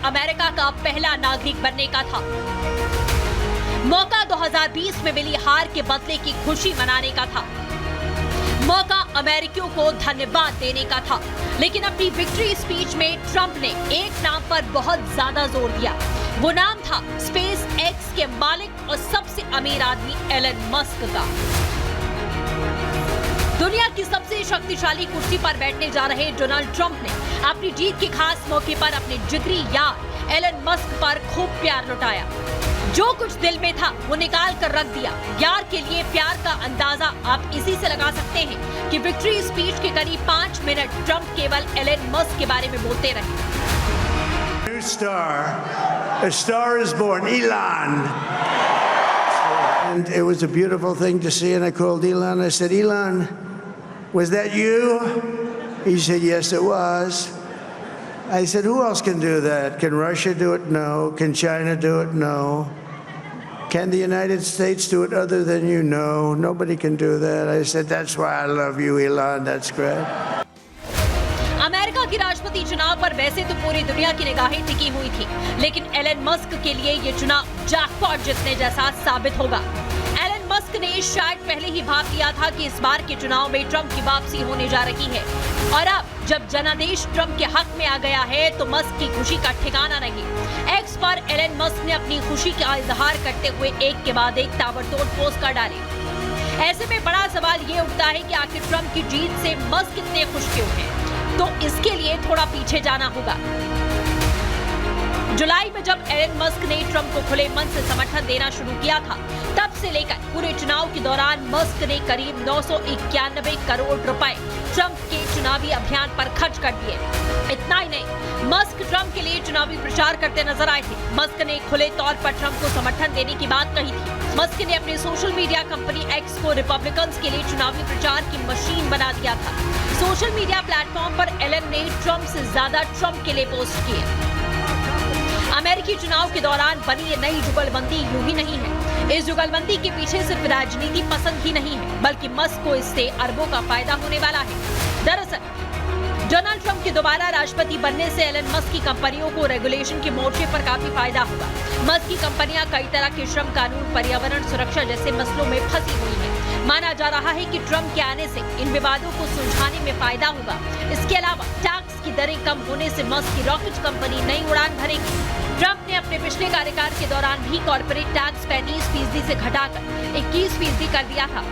America का पहला नागरिक बनने का था। मौका 2020 में मिली हार के बदले की खुशी मनाने का था। मौका अमेरिकियों को धन्यवाद देने का था। लेकिन अपनी विक्ट्री स्पीच में ट्रंप ने एक नाम पर बहुत ज्यादा जोर दिया। वो नाम था स्पेस एक्स के मालिक और सबसे अमीर आदमी एलन मस्क का। दुनिया की सबसे शक्तिशाली कुर्सी पर बैठने जा रहे डोनाल्ड ट्रंप ने अपनी जीत के खास मौके पर अपने जिगरी यार एलन मस्क पर खूब प्यार लुटाया। जो कुछ दिल में था वो निकाल कर रख दिया। यार के लिए प्यार का अंदाजा आप इसी से लगा सकते हैं कि विक्ट्री स्पीच के करीब 5 मिनट ट्रंप केवल एलन मस्क के बारे में बोलते रहे। New star, a star is born, Elon. And it was a beautiful thing to see, and I called Elon. I said, Elon, was that you? He said, yes, it was. I said, who else can do that? Can Russia do it? No. Can China do it? No. Can the United States do it other than you? No. Nobody can do that. I said, that's why I love you, Elon. That's great. America की राष्ट्रपति चुनाव पर वैसे तो पूरी दुनिया की निगाहें टिकी हुई थी, लेकिन एलन मस्क के लिए ये चुनाव जैकपॉट जीतने जैसा साबित होगा। एलन मस्क ने शायद पहले ही भाप लिया था कि इस बार के चुनाव में ट्रंप की वापसी होने जा रही है, और अब जब जनादेश ट्रंप के हक में आ गया है तो मस्क की खुशी का ठिकाना नहीं। एक्स पर एलन मस्क ने अपनी खुशी का इजहार करते हुए एक के बाद एक ताबड़तोड़ पोस्ट कर डाले। ऐसे में बड़ा सवाल ये उठता है कि आखिर ट्रंप की जीत से मस्क कितने खुश क्यों हैं? तो इसके लिए थोड़ा पीछे जाना होगा। जुलाई में जब एलन मस्क ने ट्रंप को खुले मन से समर्थन देना शुरू किया था, तब से लेकर पूरे चुनाव के दौरान मस्क ने करीब 991 करोड़ रुपए ट्रंप के चुनावी अभियान पर खर्च कर दिए। इतना ही नहीं, मस्क ट्रंप के लिए चुनावी प्रचार करते नजर आए थे। मस्क ने खुले तौर पर ट्रंप को समर्थन देने की बात कही थी। मस्क ने अपने सोशल मीडिया कंपनी एक्स को रिपब्लिकन्स के लिए चुनावी प्रचार की मशीन बना दिया था। सोशल मीडिया प्लेटफॉर्म पर एलन ने ट्रंप से ज्यादा ट्रंप के लिए पोस्ट किए। अमेरिकी चुनाव के दौरान बनी ये नई जुगलबंदी यूं ही नहीं है। इस जुगलबंदी के पीछे सिर्फ राजनीति पसंद ही नहीं है, बल्कि मस्क को इससे अरबों का फायदा होने वाला है। दरअसल डोनाल्ड ट्रंप के दोबारा राष्ट्रपति बनने से एलन मस्क की कंपनियों को रेगुलेशन के मोर्चे पर काफी फायदा होगा। मस्क की कंपनियां कई तरह के श्रम कानून, पर्यावरण सुरक्षा जैसे मसलों में फंसी हुई हैं। माना जा रहा है कि ट्रंप के आने से इन विवादों को सुलझाने में फायदा होगा। इसके अलावा टैक्स की दरें कम होने से मस्क की रॉकेट कंपनी नई उड़ान भरेगी। ट्रंप ने अपने पिछले कार्यकाल के दौरान भी कॉर्पोरेट टैक्स 35% से घटाकर 21% कर दिया था।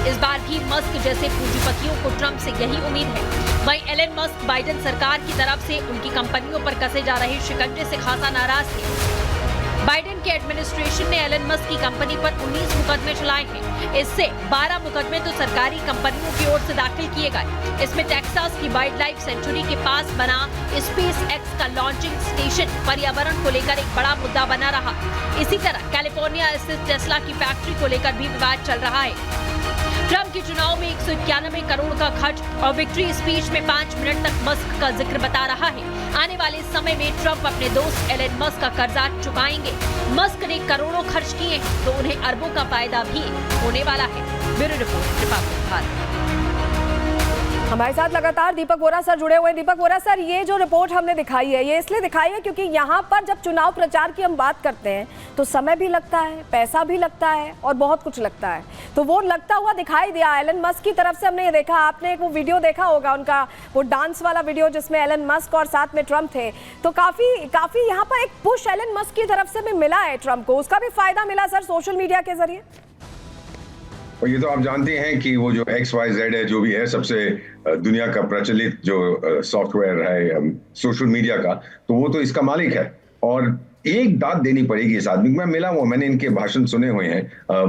इस बार भी मस्क जैसे पूंजीपतियों को ट्रंप से यही उम्मीद है। वहीं एलन मस्क बाइडेन सरकार की तरफ से उनकी कंपनियों पर कसे जा रहे शिकंजे से खासा नाराज थे। बाइडेन के एडमिनिस्ट्रेशन ने एलन मस्क की कंपनी पर 19 मुकदमे चलाए हैं। इससे 12 मुकदमे तो सरकारी कंपनियों की ओर से दाखिल किए गए। इसमें टेक्सास की वाइल्ड लाइफ सेंचुरी के पास बना स्पेस एक्स का लॉन्चिंग स्टेशन पर्यावरण को लेकर एक बड़ा मुद्दा बना रहा। इसी तरह कैलिफोर्निया स्थित टेस्ला की फैक्ट्री को लेकर भी विवाद चल रहा है। ट्रंप के चुनाव में 191 करोड़ का खर्च और विक्ट्री स्पीच में 5 मिनट तक मस्क का जिक्र बता रहा है। आने वाले समय में ट्रंप अपने दोस्त एलन मस्क का कर्जा चुकाएंगे। मस्क ने करोड़ों खर्च किए हैं तो उन्हें अरबों का फायदा भी होने वाला है। Bureau report, Republic Bharat. हमारे साथ लगातार दीपक वोरा सर जुड़े हुए हैं। दीपक वोरा सर, ये जो रिपोर्ट हमने दिखाई है, ये इसलिए दिखाई है क्योंकि यहाँ पर जब चुनाव प्रचार की हम बात करते हैं तो समय भी लगता है, पैसा भी लगता है और बहुत कुछ लगता है। तो वो लगता हुआ दिखाई दिया एलन मस्क की तरफ से। हमने ये देखा, आपने एक वो वीडियो देखा होगा उनका, वो डांस वाला वीडियो जिसमें एलन मस्क और साथ में ट्रंप थे। तो काफी यहाँ पर एक पुश एलन मस्क की तरफ से भी मिला है ट्रंप को। उसका भी फायदा मिला सर सोशल मीडिया के जरिए। और ये तो आप जानते हैं कि वो जो XYZ है, जो भी है, सबसे दुनिया का प्रचलित जो सॉफ्टवेयर है सोशल मीडिया का, तो वो तो इसका मालिक है। और एक दाद देनी पड़ेगी इस आदमी को। मैं मिला हुआ, मैंने इनके भाषण सुने हुए हैं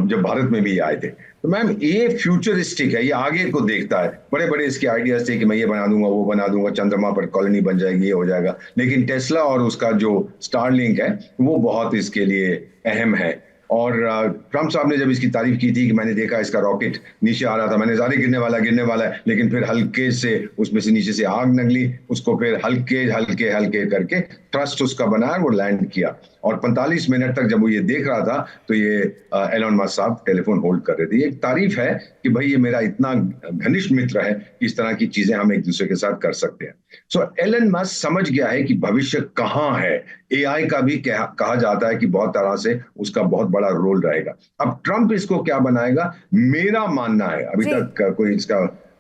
जब भारत में भी आए थे। तो मैम, ये फ्यूचरिस्टिक है, ये आगे को देखता है। बड़े बड़े इसके आइडियाज थे कि मैं ये बना दूंगा, वो बना दूंगा, चंद्रमा पर कॉलोनी बन जाएगी, ये हो जाएगा। लेकिन टेस्ला और उसका जो स्टारलिंक है वो बहुत इसके लिए अहम है। और ट्रम्प साहब ने जब इसकी तारीफ की थी कि मैंने देखा इसका रॉकेट नीचे आ रहा था, मैंने ज़्यादा गिरने वाला है, लेकिन फिर हल्के से उसमें से नीचे से आग निकली, उसको फिर हल्के करके थ्रस्ट उसका बनाया, वो लैंड किया। और 45 मिनट तक जब वो ये देख रहा था तो ये एलन मस्क साहब टेलीफोन होल्ड कर रहे थे। ये एक तारीफ है कि भाई ये मेरा इतना घनिष्ठ मित्र है, इस तरह की चीजें हम एक दूसरे के साथ कर सकते हैं। सो एलन मस्क समझ गया है कि भविष्य कहाँ है। एआई का भी कहा जाता है कि बहुत तरह से उसका बहुत बड़ा रोल रहेगा। अब ट्रम्प इसको क्या बनाएगा, मेरा मानना है, अभी तक कोई इसका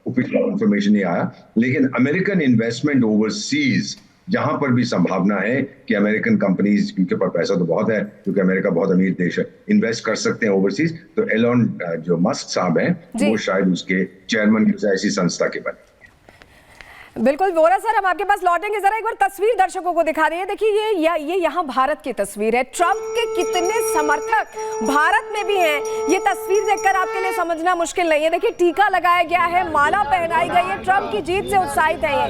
ऑफिशियल इंफॉर्मेशन नहीं आया, लेकिन अमेरिकन इन्वेस्टमेंट ओवरसीज जहां पर भी संभावना है कि अमेरिकन कंपनीज, उनके पास पैसा तो बहुत है क्योंकि अमेरिका बहुत अमीर देश है, इन्वेस्ट कर सकते हैं ओवरसीज, तो एलन जो मस्क साहब हैं वो शायद उसके चेयरमैन किसी ऐसी संस्था के बने। बिल्कुल वोरा सर, हम आपके पास लौटेंगे। जरा एक बार तस्वीर दर्शकों को दिखा रही है। देखिए ये यहाँ भारत की तस्वीर है। ट्रंप के कितने समर्थक भारत में भी हैं, ये तस्वीर देखकर आपके लिए समझना मुश्किल नहीं है। देखिए टीका लगाया गया है, माला पहनाई गई है, ट्रंप की जीत से उत्साहित है।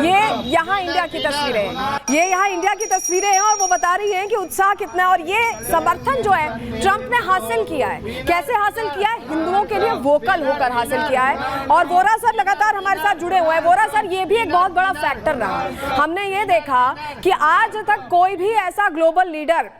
ये यहाँ इंडिया की तस्वीरें हैं, ये यहाँ इंडिया की तस्वीरें हैं और वो बता रही है कि उत्साह कितना है। और ये समर्थन जो है ट्रंप ने हासिल किया है। कैसे हासिल किया है? हिंदुओं के लिए वोकल होकर हासिल किया है। और वोरा सर लगातार हमारे साथ जुड़े हुए हैं। वोरा सर, ये भी एक बहुत बड़ा फैक्टर रहा। हमने ये देखा कि आज तक कोई भी ऐसा ग्लोबल लीडर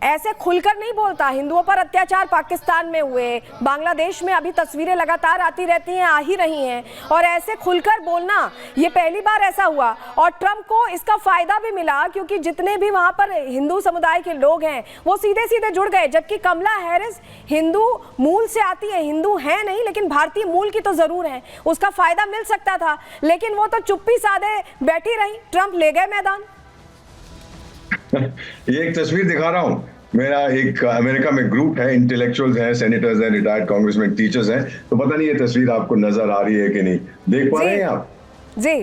ऐसे खुलकर नहीं बोलता। हिंदुओं पर अत्याचार पाकिस्तान में हुए, बांग्लादेश में अभी तस्वीरें लगातार आती रहती हैं, आ ही रही हैं, और ऐसे खुलकर बोलना ये पहली बार ऐसा हुआ। और ट्रंप को इसका फायदा भी मिला क्योंकि जितने भी वहां पर हिंदू समुदाय के लोग हैं वो सीधे सीधे जुड़ गए। जबकि कमला हैरिस हिंदू मूल से आती है, हिंदू है नहीं लेकिन भारतीय मूल की तो जरूर है, उसका फायदा मिल सकता था, लेकिन वो तो चुप्पी साधे बैठी रही। ट्रंप ले गए मैदान। ये एक तस्वीर दिखा रहा हूँ, मेरा एक अमेरिका में ग्रुप है, इंटेलेक्चुअल्स हैं, सेनेटर्स हैं, रिटायर्ड कांग्रेसमैन, टीचर्स हैं, तो पता नहीं ये तस्वीर आपको नजर आ रही है कि नहीं, देख पा रहे हैं आप? जी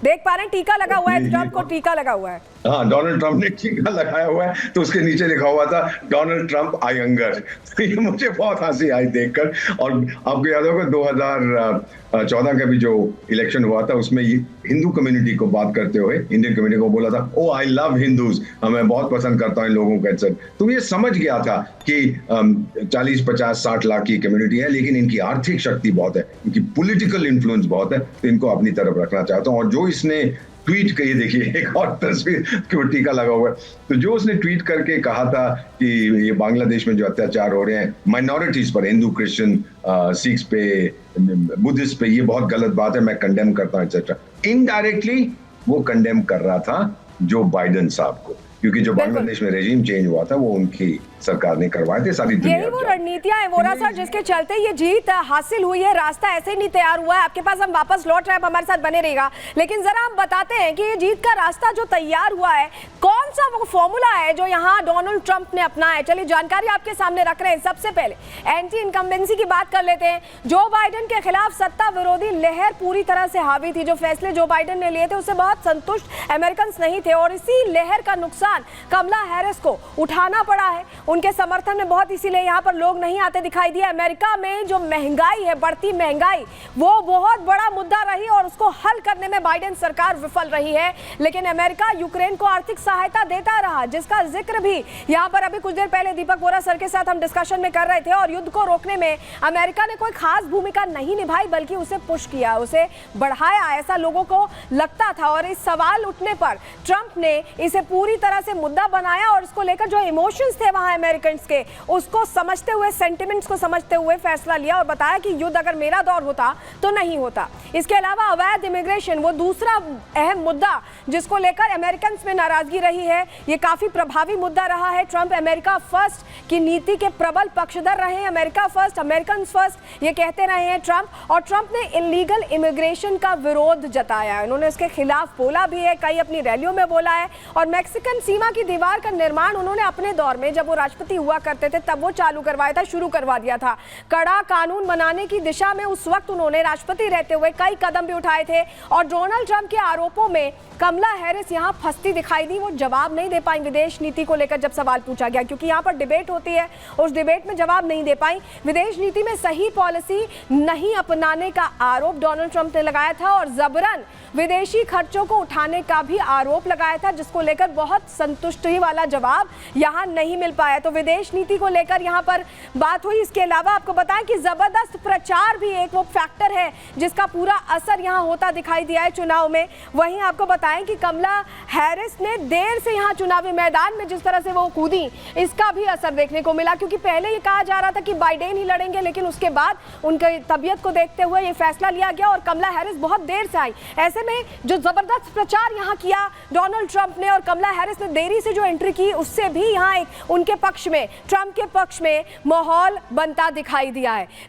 देख पा रहे हैं, टीका लगा हुआ है, ट्रंप को टीका लगा हुआ है। हाँ, डोनाल्ड ट्रंप ने टीका लगाया हुआ है, तो उसके नीचे लिखा हुआ था डोनाल्ड ट्रंप आई हंगर। तो ये मुझे बहुत हंसी आई देखकर। और आपको याद होगा 2014 का भी जो इलेक्शन हुआ था उसमें हिंदू कम्युनिटी को बात करते हुए इंडियन कम्युनिटी को बोला था, ओ आई लव हिंदूज, मैं बहुत पसंद करता हूँ इन लोगों को। तो ये समझ गया था कि 40, 50, 60 लाख की कम्युनिटी है, लेकिन इनकी आर्थिक शक्ति बहुत है, इनकी पॉलिटिकल इन्फ्लुएंस बहुत है, तो इनको अपनी तरफ रखना चाहता हूँ। और जो इसने ट्वीट कही, देखिए एक और तस्वीर क्यों टीका लगा हुआ है, तो जो उसने ट्वीट करके कहा था कि ये बांग्लादेश में जो अत्याचार हो रहे हैं माइनॉरिटीज पर, हिंदू, क्रिश्चियन, सिख्स पे, बुद्धिस्ट पे, ये बहुत गलत बात है, मैं कंडेम करता हूँ एक्सेट्रा। इनडायरेक्टली वो कंडेम कर रहा था जो बाइडेन साहब को, क्योंकि जो बांग्लादेश में रेजिम चेंज हुआ था वो उनकी सरकार ने करवाए थे। सारी दुनिया, यही वो रणनीतियां हैं वोरा सर जिसके चलते ये जीत हासिल हुई है। रास्ता ऐसे ही नहीं तैयार हुआ है। आपके पास हम वापस लौट रहे हैं, हमारे साथ बने रहेगा, लेकिन जरा हम बताते हैं कि ये जीत का रास्ता जो तैयार हुआ है, कौन सा वो फॉर्मूला है जो यहाँ डोनाल्ड ट्रंप ने अपनाया है। चलिए जानकारी आपके सामने रख रहे हैं। सबसे पहले एंटी इनकम्बेंसी की बात कर लेते हैं। जो बाइडेन के खिलाफ सत्ता विरोधी लहर पूरी तरह से हावी थी। जो फैसले जो बाइडेन ने लिए थे उससे बहुत संतुष्ट अमेरिकन नहीं थे, और इसी लहर का नुकसान कमला हैरिस को उठाना पड़ा है। उनके समर्थन में बहुत इसीलिए यहाँ पर लोग नहीं आते दिखाई दिए। अमेरिका में जो महंगाई है, बढ़ती महंगाई, वो बहुत बड़ा मुद्दा रही और उसको हल करने में बाइडेन सरकार विफल रही है। लेकिन अमेरिका यूक्रेन को आर्थिक सहायता देता रहा, जिसका जिक्र भी यहाँ पर अभी कुछ देर पहले दीपक वोरा सर के साथ हम डिस्कशन में कर रहे थे। और युद्ध को रोकने में अमेरिका ने कोई खास भूमिका नहीं निभाई, बल्कि उसे पुश किया, उसे बढ़ाया, ऐसा लोगों को लगता था। और इस सवाल उठने पर ट्रंप ने इसे पूरी तरह से मुद्दा बनाया और इसको लेकर जो इमोशंस थे वहां अमेरिकन के, उसको समझते हुए, सेंटिमेंट्स को समझते हुए फैसला लिया और बताया कि युद्ध अगर मेरा दौर होता तो नहीं होता। इसके अलावा अवैध इमिग्रेशन, वो दूसरा अहम मुद्दा जिसको लेकर अमेरिकन में नाराजगी रही है, ये काफी प्रभावी मुद्दा रहा है। ट्रंप अमेरिका फर्स्ट की नीति के प्रबल पक्षधर रहे हैं। अमेरिका फर्स्ट, अमेरिकन फर्स्ट, ये कहते रहे हैं ट्रंप। और ट्रंप ने इलीगल इमिग्रेशन का विरोध जताया है, उन्होंने इसके खिलाफ बोला भी है, कई अपनी रैलियों में बोला है। और मैक्सिकन सीमा की दीवार का निर्माण उन्होंने अपने दौर में, जब वो राष्ट्रपति हुआ करते थे, तब वो चालू करवाया था, शुरू करवा दिया था। कड़ा कानून बनाने की दिशा में उस वक्त उन्होंने राष्ट्रपति रहते हुए कई कदम भी उठाए थे। और डोनाल्ड ट्रंप के आरोपों में कमला हैरिस यहां फंसती दिखाई दी, वो जवाब जवाब नहीं दे पाई विदेश नीति को लेकर जब सवाल पूछा गया, क्योंकि यहाँ पर डिबेट होती है, उस डिबेट में जवाब नहीं दे पाई। विदेश नीति में सही पॉलिसी नहीं अपनाने का आरोप डोनाल्ड ट्रंप ने लगाया था और जबरन विदेशी खर्चों को उठाने का भी आरोप लगाया था, जिसको लेकर बहुत संतुष्टि वाला जवाब यहाँ नहीं मिल पाया। तो विदेश नीति को लेकर यहाँ पर बात हुई। इसके अलावा आपको बताएं कि जबरदस्त प्रचार भी एक वो फैक्टर है जिसका पूरा असर यहाँ होता दिखाई दिया है चुनाव में। वहीं आपको बताएं कि कमला हैरिस ने देर से यहाँ चुनावी मैदान में जिस तरह से वो कूदी, इसका भी असर देखने को मिला, क्योंकि पहले ये कहा जा रहा था कि बाइडेन ही लड़ेंगे, लेकिन उसके बाद उनकी तबीयत को देखते हुए ये फैसला लिया गया और कमला हैरिस बहुत देर से आई। ऐसे में जो जबरदस्त प्रचार यहाँ किया डोनाल्ड ट्रंप ने और कमला हैरिस ने देरी से जो एंट्री की, उससे भी यहाँ एक उनके पक्ष में, ट्रंप के पक्ष में माहौल बनता दिखाई दिया है।